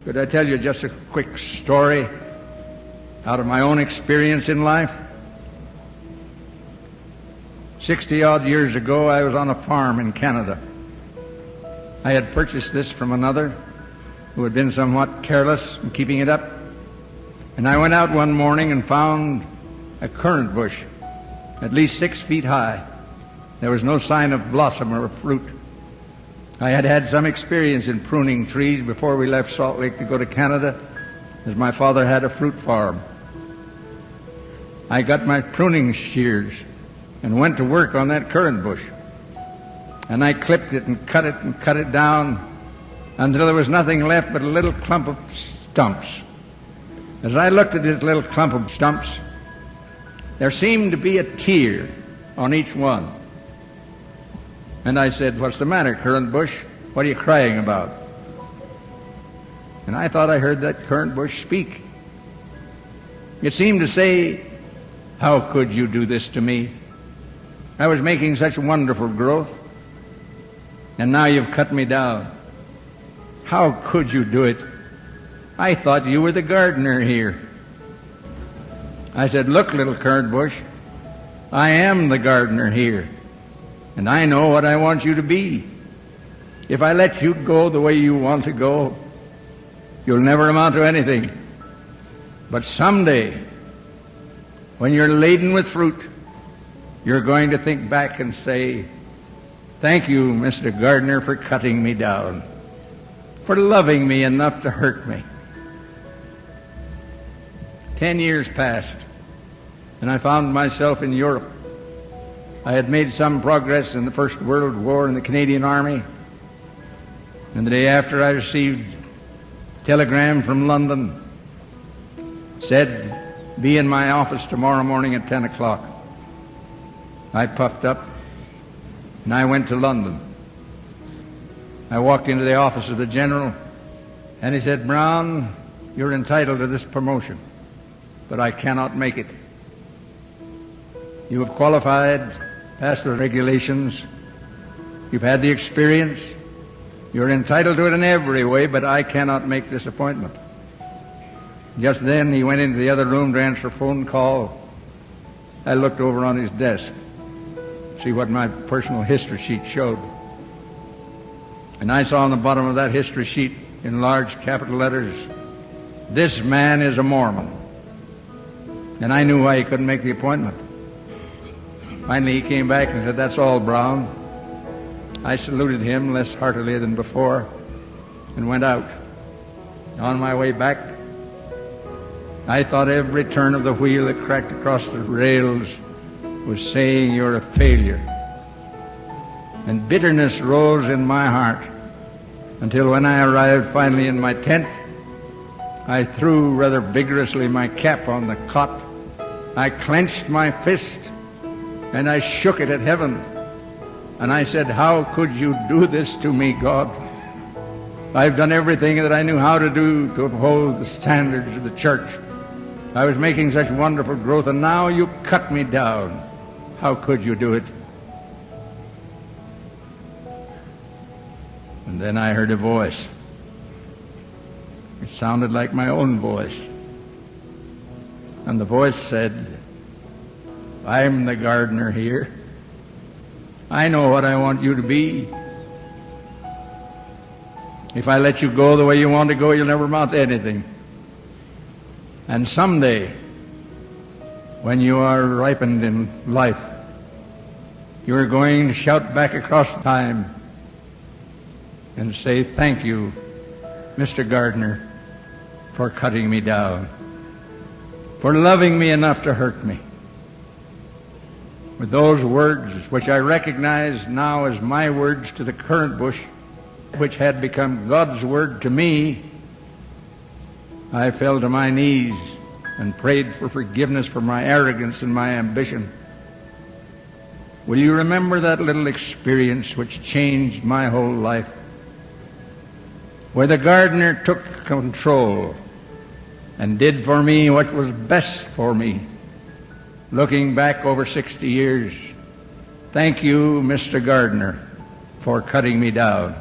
Could I tell you just a quick story out of my own experience in life? 60-odd years ago, I was on a farm in Canada. I had purchased this from another who had been somewhat careless in keeping it up. And I went out one morning and found a currant bush, at least 6 feet high. There was no sign of blossom or fruit. I had had some experience in pruning trees before we left Salt Lake to go to Canada, as my father had a fruit farm. I got my pruning shears and went to work on that currant bush. And I clipped it and cut it down until there was nothing left but a little clump of stumps. As I looked at this little clump of stumps, there seemed to be a tear on each one. And I said, "What's the matter, currant bush? What are you crying about?" And I thought I heard that currant bush speak. It seemed to say, "How could you do this to me? I was making such wonderful growth, and now you've cut me down. How could you do it? I thought you were the gardener here." I said, "Look, little currant bush, I am the gardener here, and I know what I want you to be. If I let you go the way you want to go, you'll never amount to anything. But someday, when you're laden with fruit, you're going to think back and say, 'Thank you, Mr. Gardener, for cutting me down, for loving me enough to hurt me.'" 10 years passed, and I found myself in Europe. I had made some progress in the First World War in the Canadian Army, and the day after I received a telegram from London. Said, "Be in my office tomorrow morning at 10 o'clock. I puffed up, and I went to London. I walked into the office of the General, and he said, "Brown, you're entitled to this promotion, but I cannot make it. You have qualified, passed the regulations, you've had the experience, you're entitled to it in every way, but I cannot make this appointment." Just then he went into the other room to answer a phone call. I looked over on his desk, see what my personal history sheet showed. And I saw on the bottom of that history sheet in large capital letters, "This man is a Mormon." And I knew why he couldn't make the appointment. Finally he came back and said, "That's all, Brown." I saluted him less heartily than before and went out. On my way back, I thought every turn of the wheel that cracked across the rails was saying, "You're a failure." And bitterness rose in my heart until when I arrived finally in my tent, I threw rather vigorously my cap on the cot. I clenched my fist and I shook it at heaven. And I said, "How could you do this to me, God? I've done everything that I knew how to do to uphold the standards of the church. I was making such wonderful growth, and now you cut me down. How could you do it?" And then I heard a voice. It sounded like my own voice. And the voice said, "I'm the gardener here. I know what I want you to be. If I let you go the way you want to go, you'll never amount to anything. And someday, when you are ripened in life, you are going to shout back across time and say, 'Thank you, Mr. Gardener, for cutting me down, for loving me enough to hurt me.'" With those words, which I recognize now as my words to the currant bush, which had become God's word to me, I fell to my knees and prayed for forgiveness for my arrogance and my ambition. Will you remember that little experience which changed my whole life? Where the gardener took control and did for me what was best for me. Looking back over 60 years, thank you, Mr. Gardener, for cutting me down.